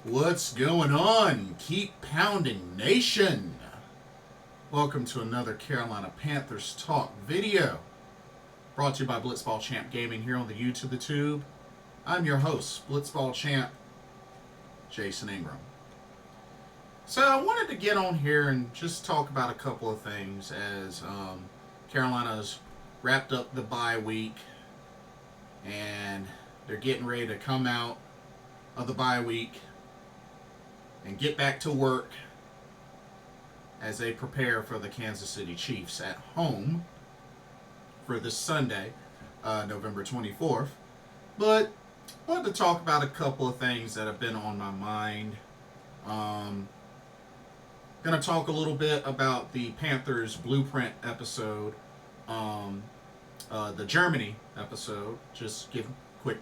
What's going on? Keep pounding, nation. Welcome to another Carolina Panthers Talk video. Brought to you by Blitzball Champ Gaming here on the YouTube the Tube. I'm your host, Blitzball Champ, Jason Ingram. So I wanted to get on here and just talk about a couple of things as Carolina's wrapped up the bye week and they're getting ready to come out of the bye week and get back to work as they prepare for the Kansas City Chiefs at home for this Sunday, November 24th. But I wanted to talk about a couple of things that have been on my mind. Going to talk a little bit about the Panthers Blueprint episode, the Germany episode. Just give quick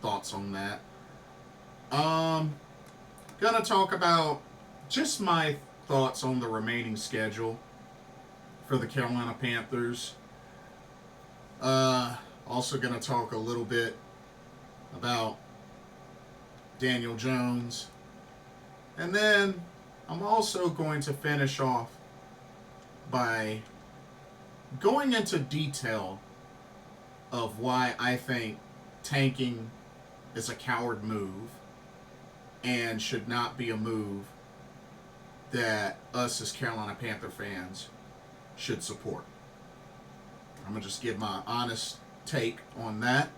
thoughts on that. Gonna talk about just my thoughts on the remaining schedule for the Carolina Panthers. Also gonna talk a little bit about Daniel Jones. And then I'm also going to finish off by going into detail of why I think tanking is a coward move and should not be a move that us as Carolina Panther fans should support. I'm going to just give my honest take on that.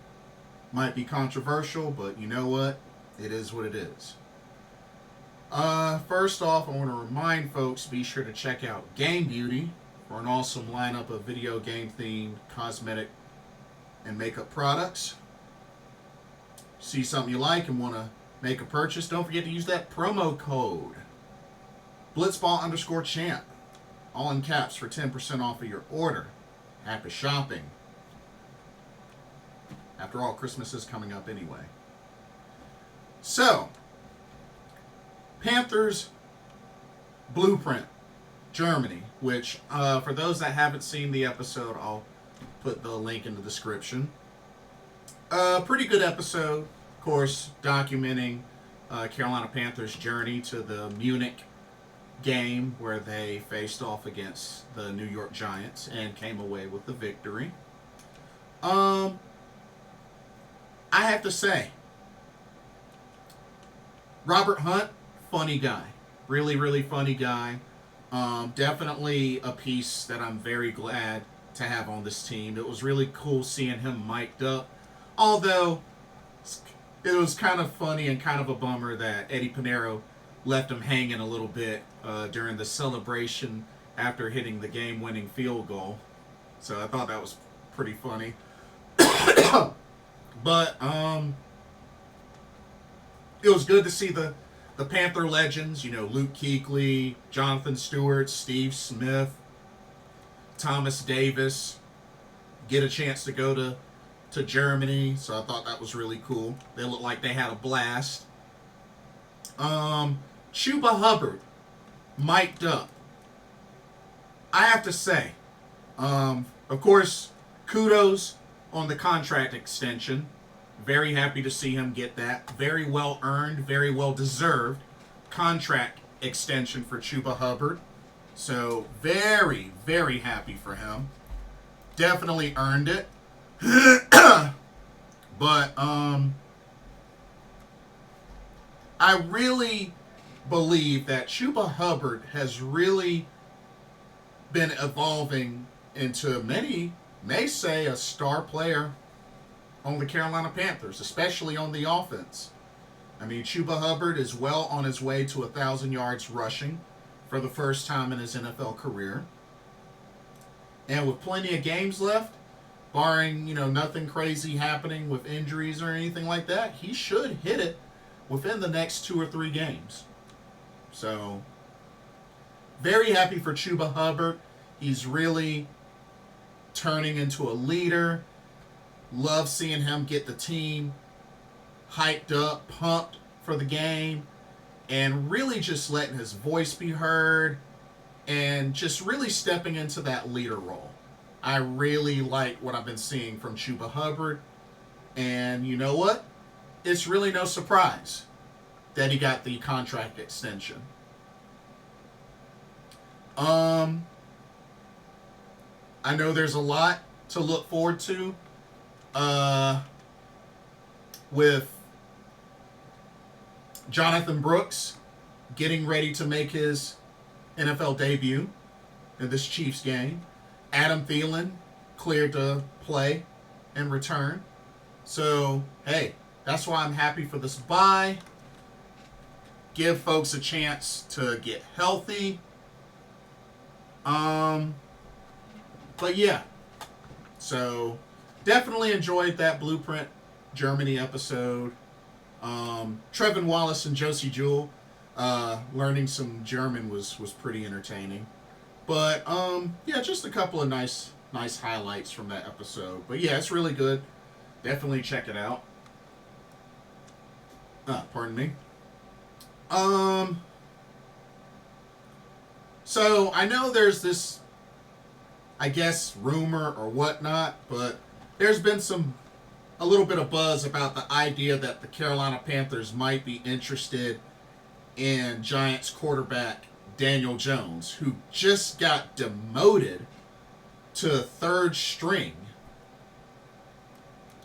Might be controversial, but you know what? It is what it is. First off, I want to remind folks, be sure to check out Game Beauty for an awesome lineup of video game themed cosmetic and makeup products. See something you like and want to make a purchase, don't forget to use that promo code Blitzball_champ, all in caps, for 10% off of your order. Happy shopping. After all, Christmas is coming up anyway. So, Panthers Blueprint Germany, which for those that haven't seen the episode, I'll put the link in the description. Pretty good episode. Of course, documenting Carolina Panthers' journey to the Munich game where they faced off against the New York Giants and came away with the victory. I have to say, Robert Hunt, funny guy. Really, really funny guy. Definitely a piece that I'm very glad to have on this team. It was really cool seeing him mic'd up. Although it was kind of funny and kind of a bummer that Eddie Pinheiro left him hanging a little bit during the celebration after hitting the game-winning field goal. So I thought that was pretty funny. But it was good to see the Panther legends, Luke Kuechly, Jonathan Stewart, Steve Smith, Thomas Davis, get a chance to go to Germany, so I thought that was really cool. They looked like they had a blast. Chuba Hubbard, mic'd up. I have to say, of course, kudos on the contract extension. Very happy to see him get that. Very well earned, very well deserved contract extension for Chuba Hubbard. So very, very happy for him. Definitely earned it. But I really believe that Chuba Hubbard has really been evolving into, many may say, a star player on the Carolina Panthers, especially on the offense. I mean, Chuba Hubbard is well on his way to 1,000 yards rushing for the first time in his NFL career. And with plenty of games left, barring, nothing crazy happening with injuries or anything like that, he should hit it within the next 2 or 3 games. So, very happy for Chuba Hubbard. He's really turning into a leader. Love seeing him get the team hyped up, pumped for the game, and really just letting his voice be heard and just really stepping into that leader role. I really like what I've been seeing from Chuba Hubbard. And you know what? It's really no surprise that he got the contract extension. I know there's a lot to look forward to with Jonathan Brooks getting ready to make his NFL debut in this Chiefs game. Adam Thielen cleared to play and return. So, hey, that's why I'm happy for this bye. Give folks a chance to get healthy. But yeah, so definitely enjoyed that Blueprint Germany episode. Trevin Wallace and Josie Jewell learning some German was pretty entertaining. But yeah, just a couple of nice highlights from that episode. But yeah, it's really good. Definitely check it out. Pardon me. So I know there's this, I guess, rumor or whatnot, but there's been a little bit of buzz about the idea that the Carolina Panthers might be interested in Giants quarterback Daniel Jones, who just got demoted to third string,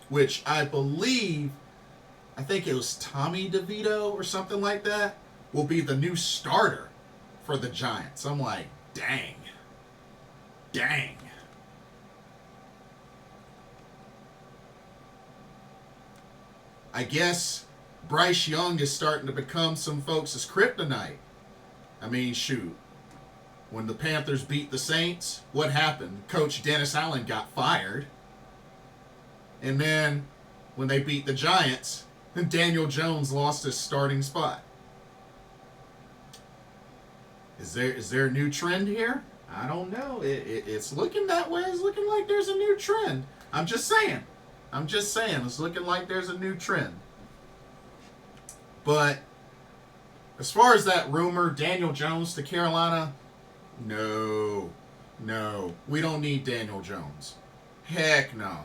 which I think it was Tommy DeVito or something like that, will be the new starter for the Giants. I'm like, dang. I guess Bryce Young is starting to become some folks' kryptonite. I mean, shoot. When the Panthers beat the Saints, what happened? Coach Dennis Allen got fired. And then when they beat the Giants, Daniel Jones lost his starting spot. Is there a new trend here? I don't know. It's looking that way. It's looking like there's a new trend. I'm just saying. It's looking like there's a new trend. But as far as that rumor, Daniel Jones to Carolina, no. We don't need Daniel Jones. Heck no.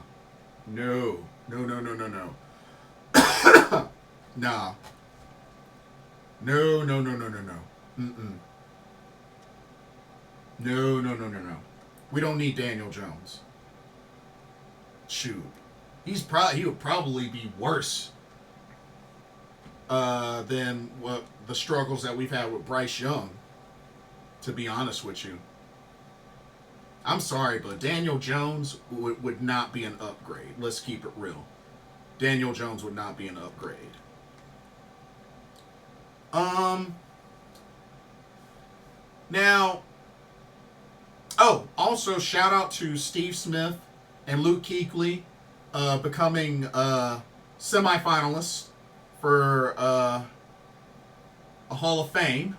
No. Nah. No. Mm-mm. No. We don't need Daniel Jones. Shoot. He would probably be worse than what the struggles that we've had with Bryce Young, to be honest with you. I'm sorry, but Daniel Jones would not be an upgrade. Let's keep it real. Daniel Jones would not be an upgrade. Now, also shout out to Steve Smith and Luke Kuechly becoming semifinalists for a Hall of Fame.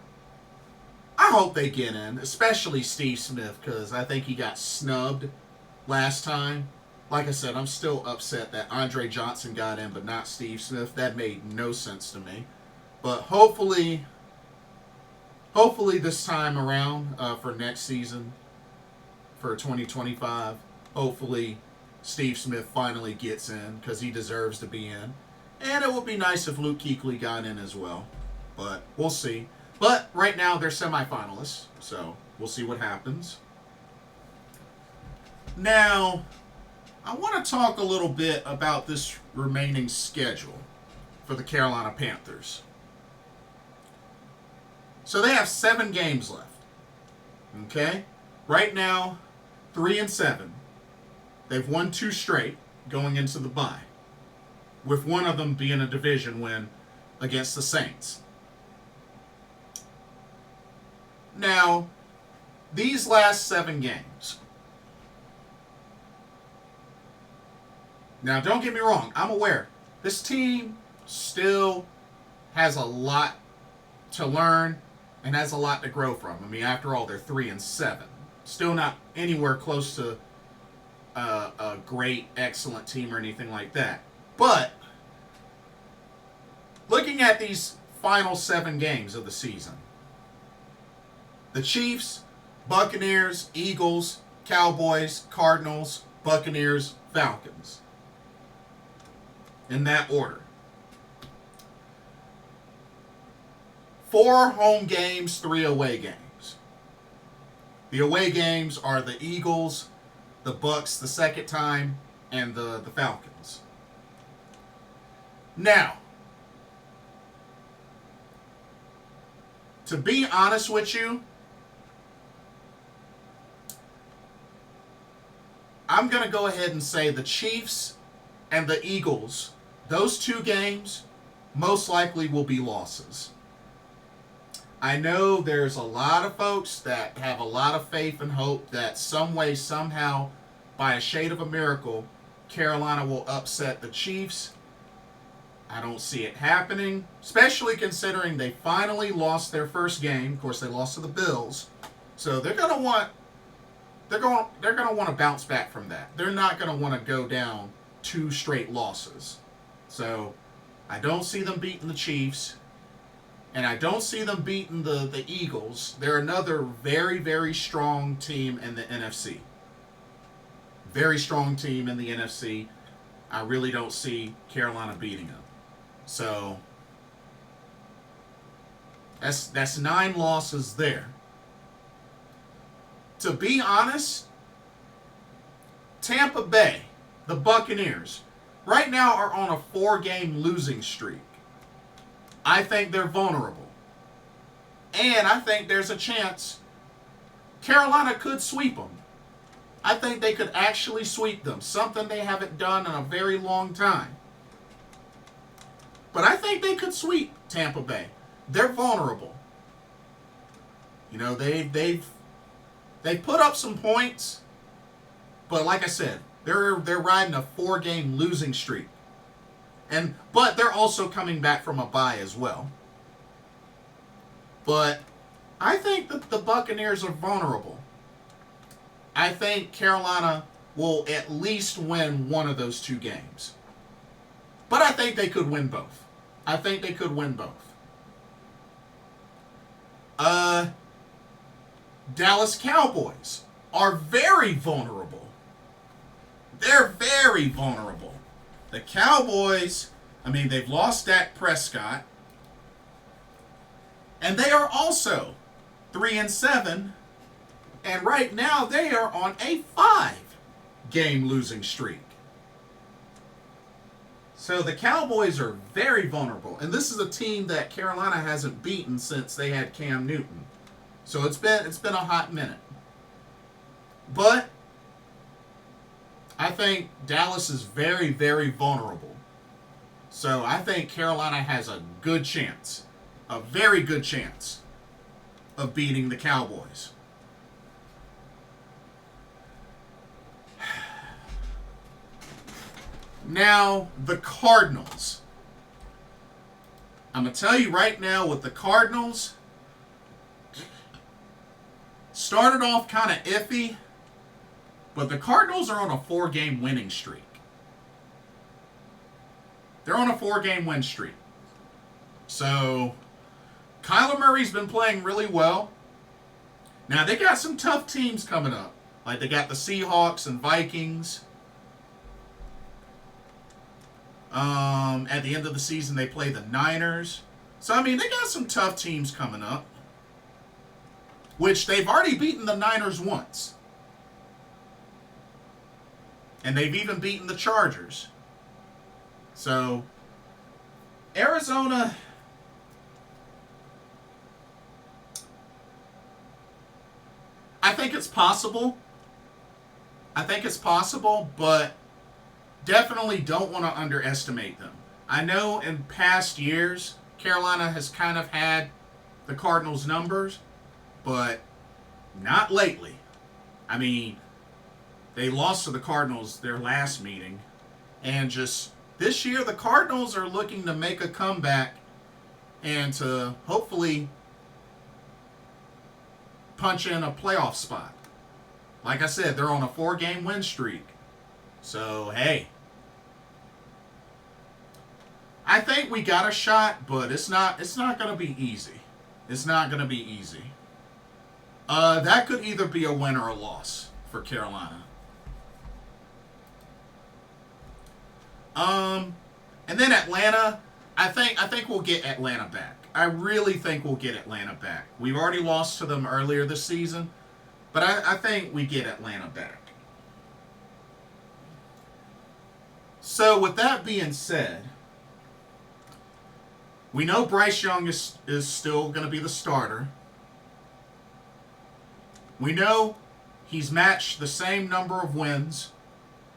I hope they get in, especially Steve Smith, because I think he got snubbed last time. Like I said, I'm still upset that Andre Johnson got in, but not Steve Smith. That made no sense to me. But hopefully this time around for next season, for 2025, hopefully Steve Smith finally gets in, because he deserves to be in. And it would be nice if Luke Kuechly got in as well. But we'll see. But right now they're semifinalists, so we'll see what happens. Now, I want to talk a little bit about this remaining schedule for the Carolina Panthers. So they have 7 games left. Okay? Right now, 3-7. They've won 2 straight going into the bye, with one of them being a division win against the Saints. Now, these last 7 games. Now, don't get me wrong. I'm aware. This team still has a lot to learn and has a lot to grow from. I mean, after all, they're 3-7. Still not anywhere close to a great, excellent team or anything like that. But looking at these final 7 games of the season, the Chiefs, Buccaneers, Eagles, Cowboys, Cardinals, Buccaneers, Falcons. In that order. 4 home games, 3 away games. The away games are the Eagles, the Bucks the second time, and the Falcons. Now, to be honest with you, I'm going to go ahead and say the Chiefs and the Eagles, those 2 games, most likely will be losses. I know there's a lot of folks that have a lot of faith and hope that some way, somehow, by a shade of a miracle, Carolina will upset the Chiefs. I don't see it happening, especially considering they finally lost their first game. Of course, they lost to the Bills, so they're going to want to bounce back from that. They're not going to want to go down 2 straight losses. So I don't see them beating the Chiefs, and I don't see them beating the Eagles. They're another very, very strong team in the NFC. Very strong team in the NFC. I really don't see Carolina beating them. So that's 9 losses there. To be honest, Tampa Bay, the Buccaneers, right now are on a 4-game losing streak. I think they're vulnerable. And I think there's a chance Carolina could sweep them. I think they could actually sweep them, something they haven't done in a very long time. But I think they could sweep Tampa Bay. They're vulnerable. You know, they've put up some points, but like I said, they're riding a 4-game losing streak. But they're also coming back from a bye as well. But I think that the Buccaneers are vulnerable. I think Carolina will at least win one of those 2 games. But I think they could win both. Dallas Cowboys are very vulnerable. They're very vulnerable. The Cowboys, they've lost Dak Prescott. And they are also 3-7. And right now they are on a 5-game losing streak. So the Cowboys are very vulnerable. And this is a team that Carolina hasn't beaten since they had Cam Newton. So it's been a hot minute. But I think Dallas is very, very vulnerable. So I think Carolina has a good chance, a very good chance, of beating the Cowboys. Now, the Cardinals. I'm going to tell you right now with the Cardinals, started off kind of iffy, but the Cardinals are on a 4-game winning streak. They're on a 4-game win streak. So, Kyler Murray's been playing really well. Now, they got some tough teams coming up. Like, they got the Seahawks and Vikings. At the end of the season, they play the Niners. So, they got some tough teams coming up. Which they've already beaten the Niners once. And they've even beaten the Chargers. So, Arizona, I think it's possible. But definitely don't want to underestimate them. I know in past years, Carolina has kind of had the Cardinals' numbers, but not lately. They lost to the Cardinals their last meeting, and just this year, the Cardinals are looking to make a comeback and to hopefully punch in a playoff spot. Like I said, they're on a 4-game win streak. So, hey. I think we got a shot, but it's not going to be easy. It's not going to be easy. That could either be a win or a loss for Carolina. And then Atlanta, I think we'll get Atlanta back. I really think we'll get Atlanta back. We've already lost to them earlier this season, but I think we get Atlanta back. So with that being said, we know Bryce Young is still going to be the starter. We know he's matched the same number of wins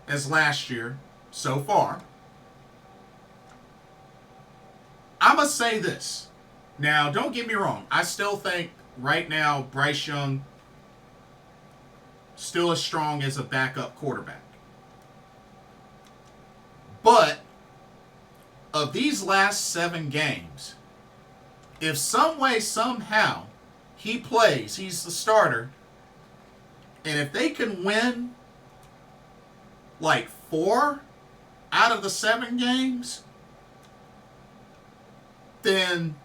as last year so far. I'm going to say this. Now, don't get me wrong. I still think right now Bryce Young still as strong as a backup quarterback. But of these last 7 games, if some way, somehow, he plays, he's the starter, and if they can win like 4 out of the 7 games, then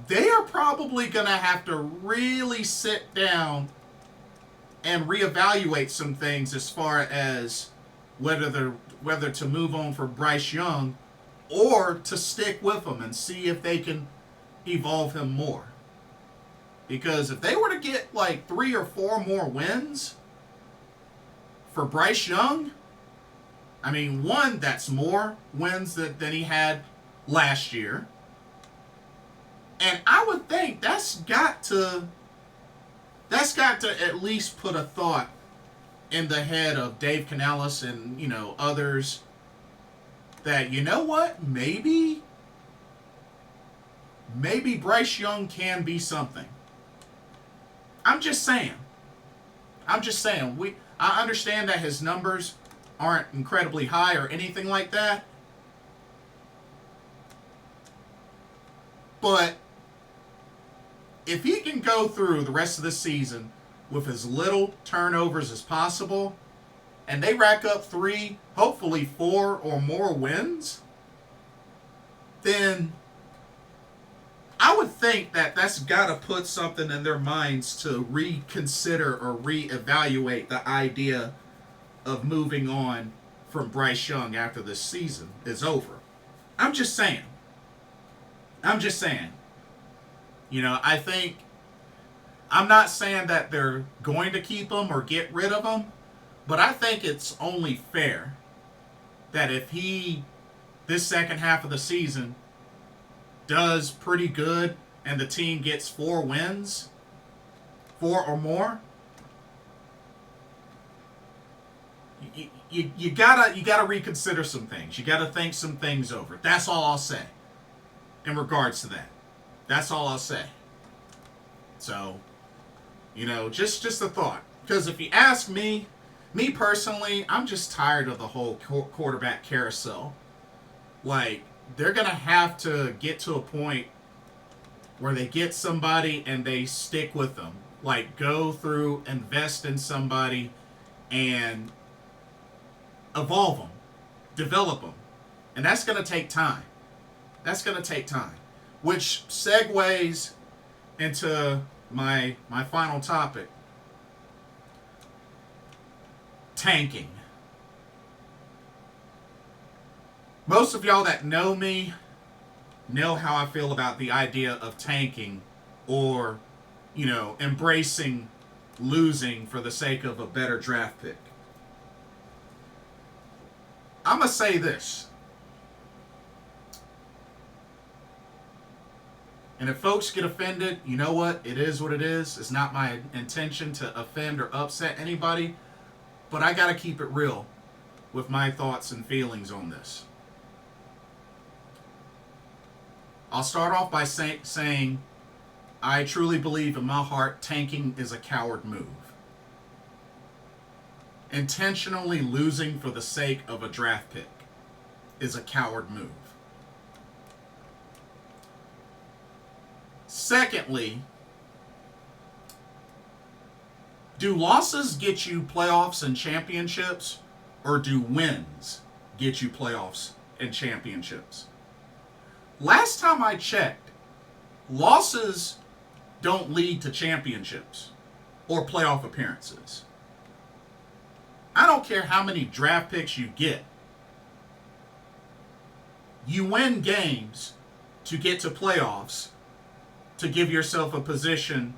they are probably going to have to really sit down and reevaluate some things as far as whether to move on for Bryce Young or to stick with him and see if they can evolve him more. Because if they were to get like 3 or 4 more wins for Bryce Young, I mean, one, that's more wins than he had last year. And I would think that's got to at least put a thought in the head of Dave Canales and, others that, you know what, maybe Bryce Young can be something. I'm just saying. I understand that his numbers aren't incredibly high or anything like that. But if he can go through the rest of the season with as little turnovers as possible, and they rack up 3, hopefully 4 or more wins, then I would think that that's got to put something in their minds to reconsider or reevaluate the idea of moving on from Bryce Young after this season is over. I'm just saying. I think, I'm not saying that they're going to keep him or get rid of him, but I think it's only fair that if he, this second half of the season, does pretty good and the team gets 4 wins, 4 or more, you gotta reconsider some things. You gotta think some things over. That's all I'll say in regards to that. That's all I'll say. So, just a thought. Because if you ask me personally, I'm just tired of the whole quarterback carousel. Like, they're going to have to get to a point where they get somebody and they stick with them. Like, go through, invest in somebody, and evolve them, develop them. And that's going to take time. Which segues into my final topic. Tanking. Most of y'all that know me know how I feel about the idea of tanking or, embracing losing for the sake of a better draft pick. I'm going to say this. And if folks get offended, you know what? It is what it is. It's not my intention to offend or upset anybody. But I got to keep it real with my thoughts and feelings on this. I'll start off by saying I truly believe in my heart tanking is a coward move. Intentionally losing for the sake of a draft pick is a coward move. Secondly, do losses get you playoffs and championships, or do wins get you playoffs and championships? Last time I checked, losses don't lead to championships or playoff appearances. I don't care how many draft picks you get. You win games to get to playoffs to give yourself a position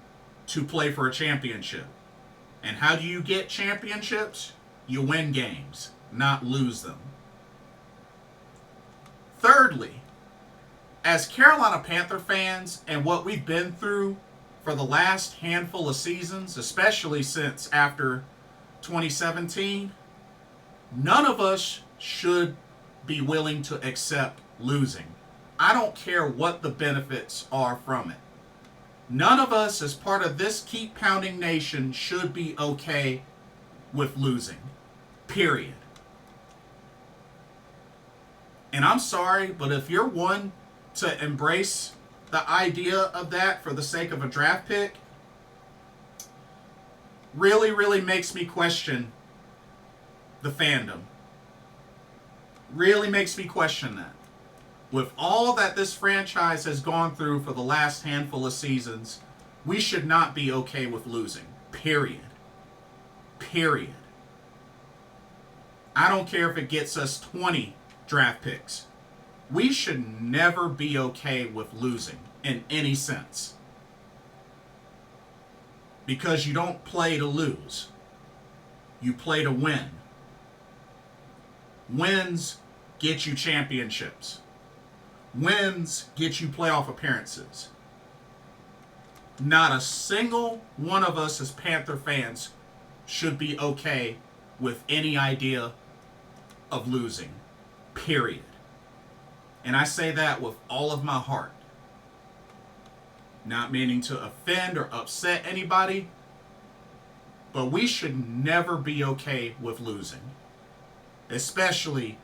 to play for a championship. And how do you get championships? You win games, not lose them. Thirdly, as Carolina Panther fans and what we've been through for the last handful of seasons, especially since after 2017, none of us should be willing to accept losing. I don't care what the benefits are from it. None of us, as part of this Keep Pounding Nation, should be okay with losing. Period. And I'm sorry, but if you're one to embrace the idea of that for the sake of a draft pick, really makes me question the fandom. Really makes me question that. With all that this franchise has gone through for the last handful of seasons, we should not be okay with losing. Period. Period. I don't care if it gets us 20 draft picks. We should never be okay with losing in any sense. Because you don't play to lose. You play to win. Wins get you championships. Wins get you playoff appearances. Not a single one of us as Panther fans should be okay with any idea of losing. Period. And I say that with all of my heart. Not meaning to offend or upset anybody, but we should never be okay with losing. Especially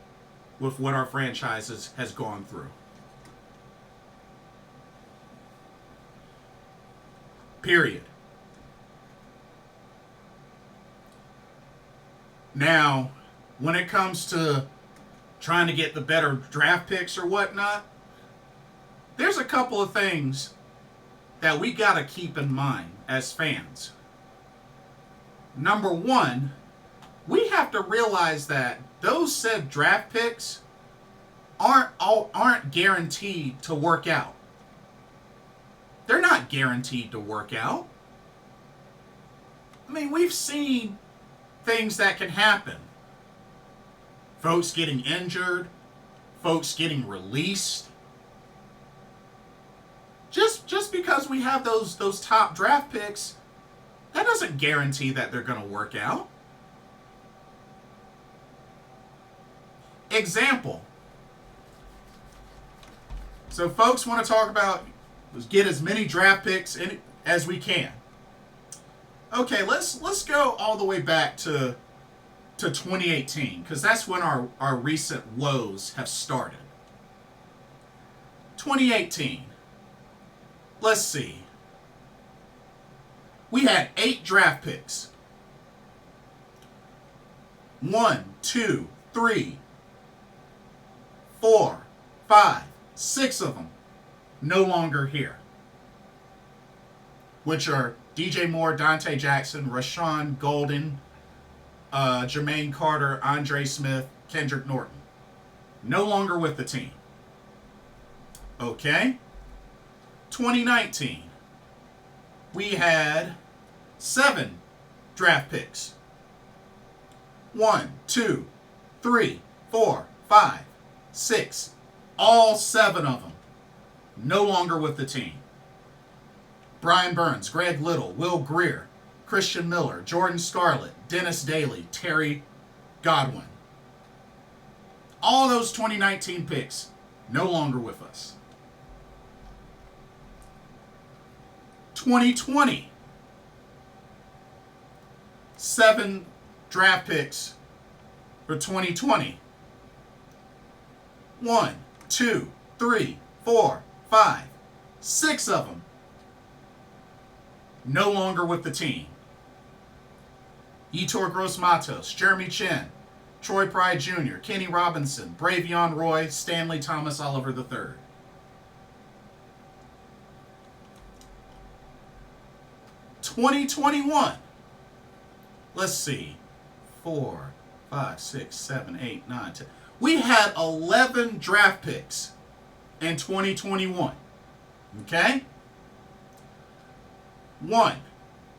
with what our franchise has gone through. Period. Now, when it comes to trying to get the better draft picks or whatnot, there's a couple of things that we got to keep in mind as fans. Number one, we have to realize that those said draft picks aren't guaranteed to work out. They're not guaranteed to work out. I mean, we've seen things that can happen. Folks getting injured, folks getting released. Just because we have those top draft picks, that doesn't guarantee that they're going to work out. Example. So folks want to talk about get as many draft picks as we can. Okay, let's go all the way back to 2018, because that's when our recent woes have started. 2018. Let's see. We had 8 draft picks. 1, 2, 3, 4, 5, 6 of them no longer here, which are DJ Moore, Dante Jackson, Rashawn Golden, Jermaine Carter, Andre Smith, Kendrick Norton. No longer with the team. Okay. 2019. We had 7 draft picks. 1, 2, 3, 4, 5, 6. All 7 of them no longer with the team. Brian Burns, Greg Little, Will Greer, Christian Miller, Jordan Scarlett, Dennis Daly, Terry Godwin. All those 2019 picks no longer with us. 2020. 7 draft picks for 2020. 1, 2, 3, 4, 5, 6 of them no longer with the team. Yetur Gross-Matos, Jeremy Chin, Troy Pride Jr., Kenny Robinson, Bravion Roy, Stanley Thomas Oliver III. (2021). Let's see. 4, 5, 6, 7, 8, 9, 10. We had 11 draft picks in 2021. Okay? 1,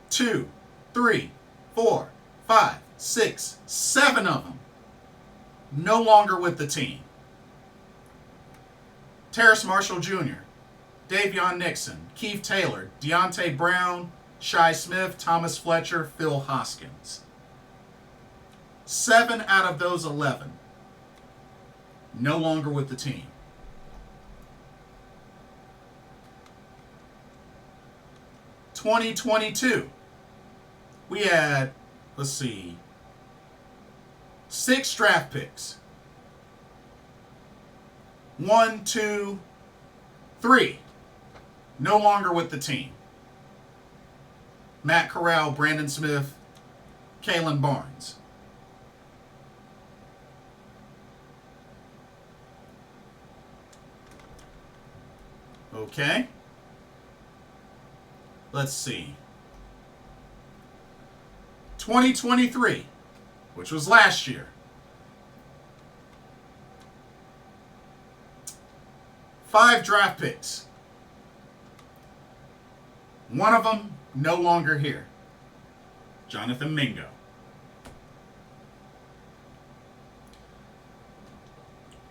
2, 3, 4, 5, 6, 7 of them no longer with the team. Terrace Marshall Jr., Davion Nixon, Keith Taylor, Deontay Brown, Shi Smith, Thomas Fletcher, Phil Hoskins. 7 out of those 11 no longer with the team. (2022), we had, let's see, 6 draft picks. 1, 2, 3 no longer with the team. Matt Corral, Brandon Smith, Kalen Barnes. Okay. Let's see. 2023, which was last year. 5 draft picks. One of them no longer here. Jonathan Mingo.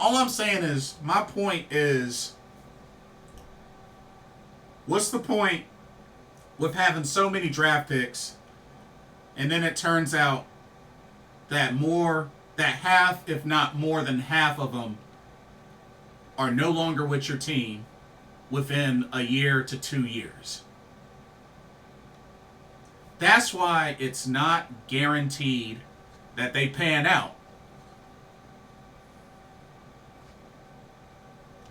All I'm saying is, my point is, what's the point with having so many draft picks and then it turns out that half, if not more than half of them, are no longer with your team within a year to 2 years? That's why it's not guaranteed that they pan out.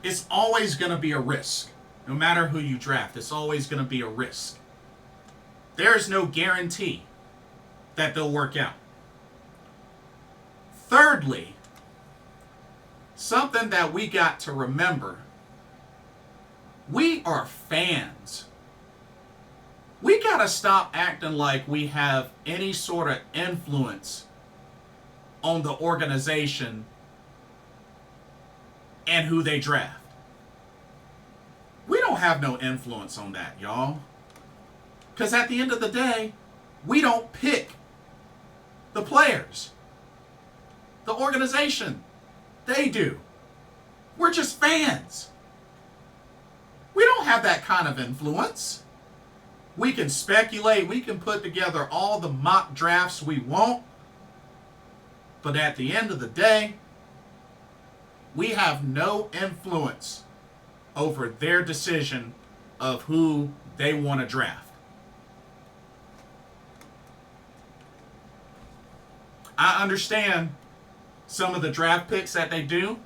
It's always going to be a risk. No matter who you draft, it's always going to be a risk. There is no guarantee that they'll work out. Thirdly, something that we got to remember, we are fans. We got to stop acting like we have any sort of influence on the organization and who they draft. We don't have no influence on that, y'all. Because at the end of the day, we don't pick the players. The organization, they do. We're just fans. We don't have that kind of influence. We can speculate, we can put together all the mock drafts we want, but at the end of the day, we have no influence over their decision of who they want to draft. I understand some of the draft picks that they do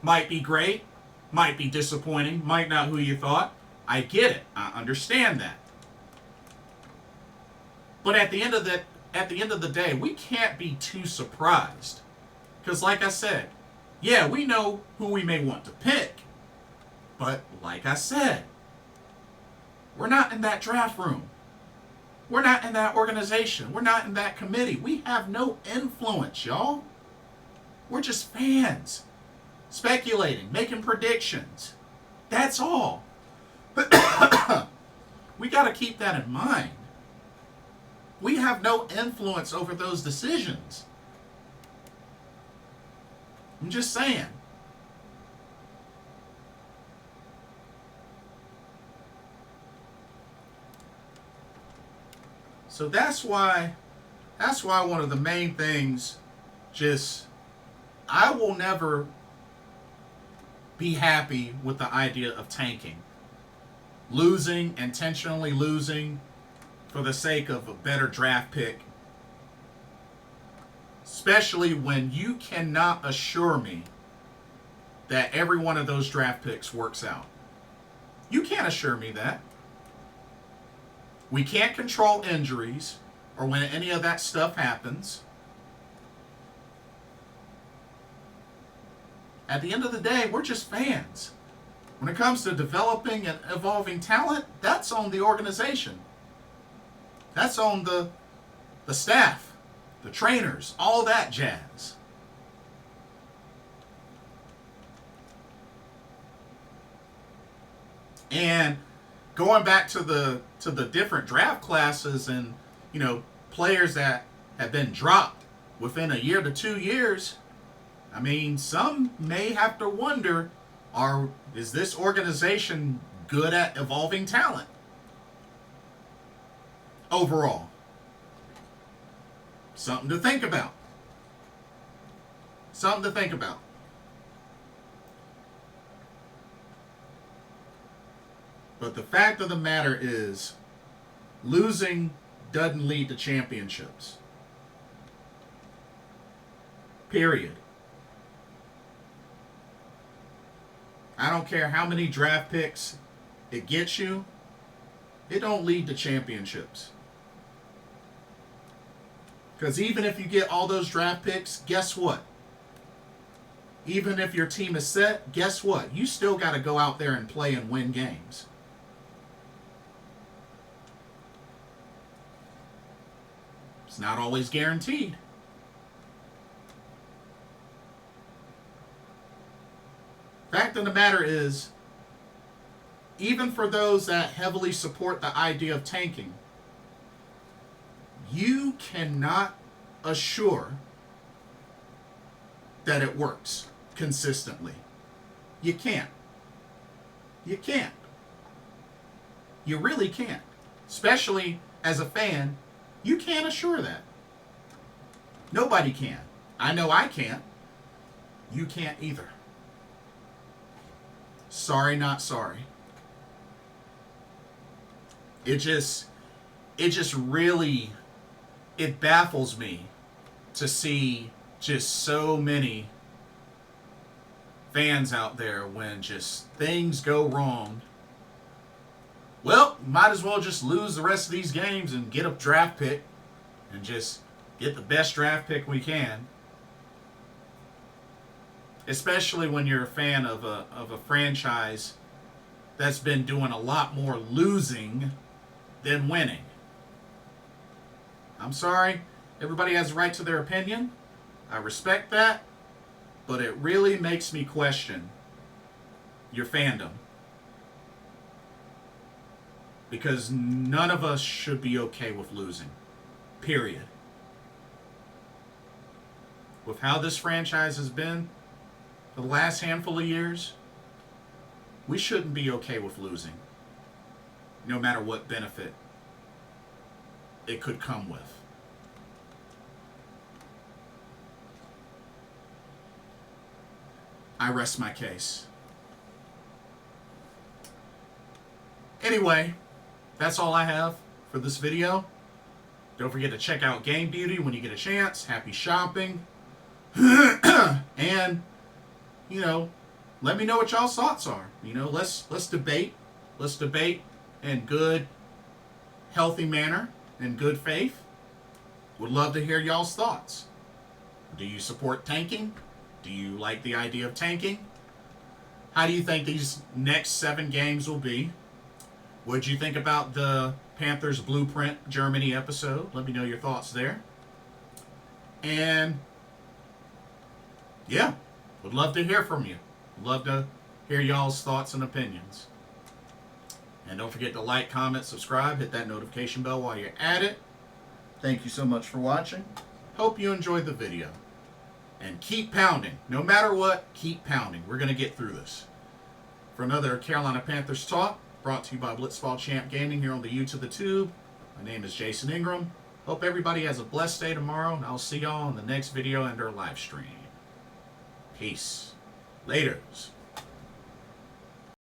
might be great, might be disappointing, might not who you thought. I get it. I understand that. But at the end of the day, we can't be too surprised. Because like I said, yeah, we know who we may want to pick. But like I said, we're not in that draft room. We're not in that organization. We're not in that committee. We have no influence, y'all. We're just fans. Speculating, making predictions. That's all. We got to keep that in mind. We have no influence over those decisions. I'm just saying. So that's why one of the main things, I will never be happy with the idea of tanking. Losing, intentionally losing, for the sake of a better draft pick. Especially when you cannot assure me that every one of those draft picks works out. You can't assure me that. We can't control injuries or when any of that stuff happens. At the end of the day, we're just fans. When it comes to developing and evolving talent, that's on the organization. That's on the staff, the trainers, all that jazz. And going back to the different draft classes and, players that have been dropped within a year to 2 years, I mean, some may have to wonder, is this organization good at evolving talent overall? Something to think about. Something to think about. But the fact of the matter is, losing doesn't lead to championships. Period. I don't care how many draft picks it gets you, it don't lead to championships. Because even if you get all those draft picks, guess what? Even if your team is set, guess what? You still got to go out there and play and win games. It's not always guaranteed. Fact of the matter is, even for those that heavily support the idea of tanking, you cannot assure that it works consistently. You can't. You can't. You really can't. Especially as a fan, you can't assure that. Nobody can. I know I can't. You can't either. Sorry, not sorry. It just really, it baffles me to see just so many fans out there when just things go wrong. Well, might as well just lose the rest of these games and get a draft pick and just get the best draft pick we can. Especially when you're a fan of a franchise that's been doing a lot more losing than winning. I'm sorry, everybody has a right to their opinion. I respect that, but it really makes me question your fandom. Because none of us should be okay with losing. Period. With how this franchise has been for the last handful of years, we shouldn't be okay with losing. No matter what benefit it could come with. I rest my case. Anyway, that's all I have for this video. Don't forget to check out Game Beauty when you get a chance. Happy shopping. And, let me know what y'all's thoughts are. Let's debate. Let's debate in good, healthy manner, in good faith. Would love to hear y'all's thoughts. Do you support tanking? Do you like the idea of tanking? How do you think these next 7 games will be? What did you think about the Panthers Blueprint Germany episode? Let me know your thoughts there. And, yeah, would love to hear from you. Would love to hear y'all's thoughts and opinions. And don't forget to like, comment, subscribe, hit that notification bell while you're at it. Thank you so much for watching. Hope you enjoyed the video. And keep pounding. No matter what, keep pounding. We're going to get through this. For another Carolina Panthers Talk, brought to you by Blitzball Champ Gaming here on the YouTube, the Tube. My name is Jason Ingram. Hope everybody has a blessed day tomorrow, and I'll see y'all in the next video and our live stream. Peace. Laters.